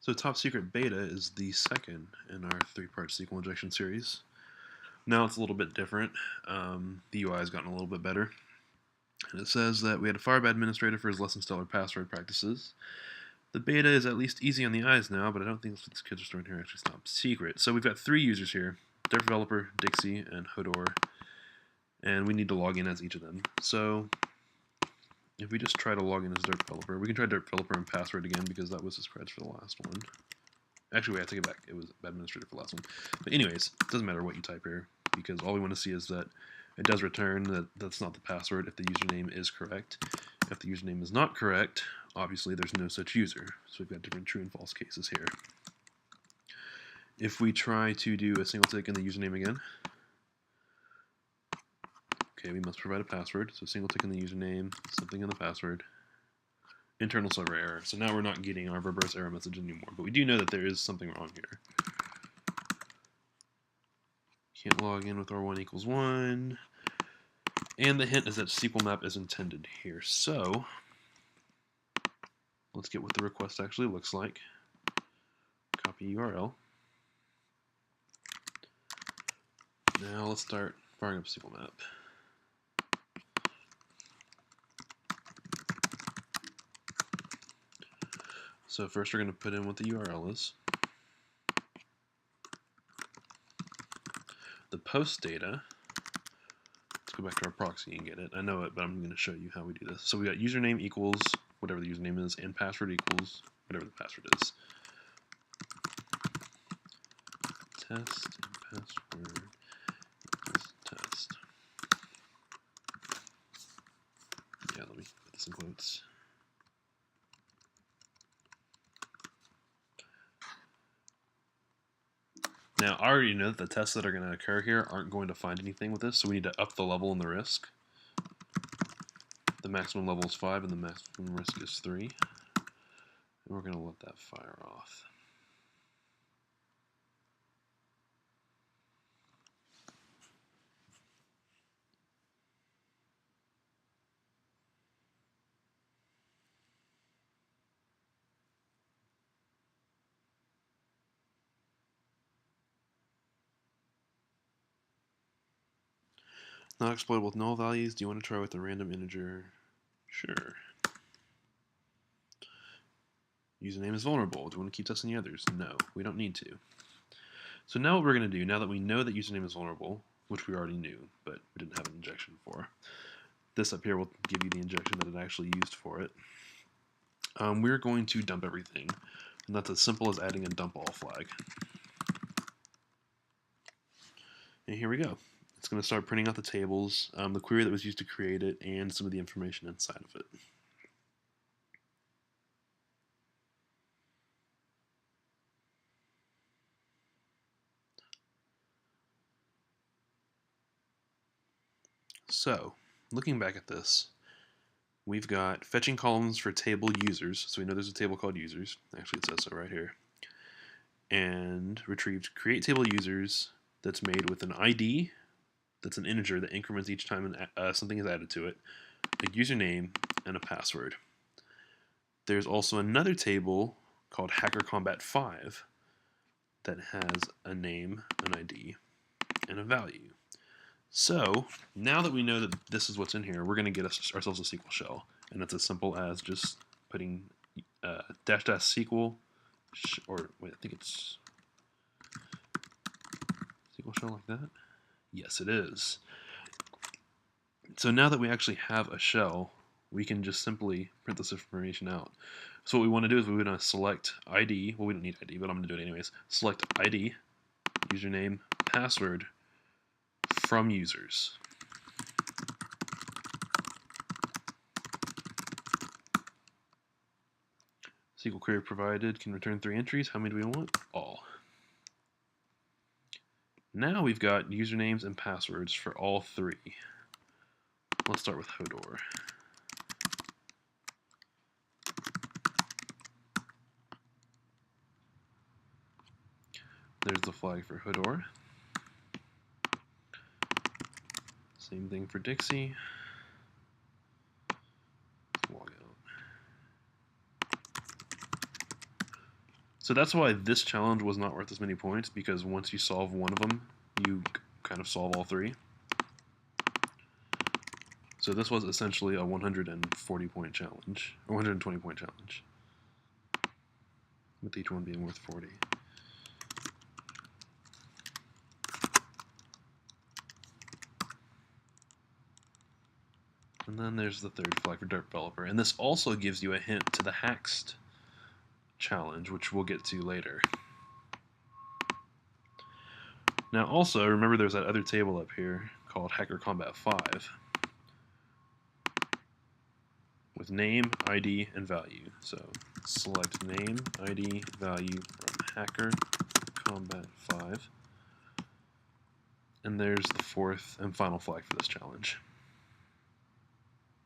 So Top Secret Beta is the second in our three-part SQL injection series. Now it's a little bit different. The UI has gotten a little bit better. And it says that we had to fire by administrator for his less than stellar password practices. The beta is at least easy on the eyes now, but I don't think that's what these kids are storing here. Actually, it's Top Secret. So we've got three users here: Dev Developer, Dixie, and Hodor. And we need to log in as each of them. So if we just try to log in as Dirt Developer, we can try Dirt Developer and password again because that was his creds for the last one. Actually, wait, I take it back. It was administrator for the last one. But anyways, it doesn't matter what you type here because all we want to see is that it does return that that's not the password if the username is correct. If the username is not correct, obviously there's no such user. So we've got different true and false cases here. If we try to do a single tick in the username again, okay, we must provide a password. So single tick in the username, something in the password. Internal server error. So now we're not getting our verbose error message anymore, but we do know that there is something wrong here. Can't log in with R1 equals 1. And the hint is that SQL map is intended here. So let's get what the request actually looks like. Copy URL. Now let's start firing up SQL map. So first we're going to put in what the URL is. The post data, let's go back to our proxy and get it. I know it, but I'm going to show you how we do this. So we got username equals whatever the username is, and password equals whatever the password is. Test and password equals test. Yeah, let me put this in quotes. Now, I already know that the tests that are going to occur here aren't going to find anything with this, so we need to up the level and the risk. The maximum level is 5 and the maximum risk is 3. And we're going to let that fire off. Not exploitable with null values. Do you want to try with a random integer? Sure. Username is vulnerable. Do you want to keep testing the others? No, we don't need to. So now what we're going to do, now that we know that username is vulnerable, which we already knew, but we didn't have an injection for, this up here will give you the injection that it actually used for it. We're going to dump everything, and that's as simple as adding a dump all flag. And here we go. It's going to start printing out the tables, the query that was used to create it, and some of the information inside of it. So, looking back at this, we've got fetching columns for table users, so we know there's a table called users. Actually, it says so right here. And retrieved create table users that's made with an ID, that's an integer that increments each time something is added to it, a username, and a password. There's also another table called Hacker Combat 5 that has a name, an ID, and a value. So now that we know that this is what's in here, we're going to get ourselves a SQL shell, and it's as simple as just putting dash SQL, or wait, I think it's SQL shell like that. Yes, it is. So now that we actually have a shell, we can just simply print this information out. So what we want to do is we want to select ID. Well, we don't need ID, but I'm going to do it anyways. Select ID, username, password from users. SQL query provided can return 3 entries. How many do we want? All. Now we've got usernames and passwords for all 3. Let's start with Hodor. There's the flag for Hodor. Same thing for Dixie. Let's log out. So that's why this challenge was not worth as many points, because once you solve one of them, you kind of solve all three. So this was essentially a 140-point challenge, or 120-point challenge, with each one being worth 40. And then there's the third flag for developer, and this also gives you a hint to the Haxed challenge, which we'll get to later. Now also, remember there's that other table up here called Hacker Combat 5 with name, ID, and value. So select name, ID, value from Hacker Combat 5. And there's the fourth and final flag for this challenge.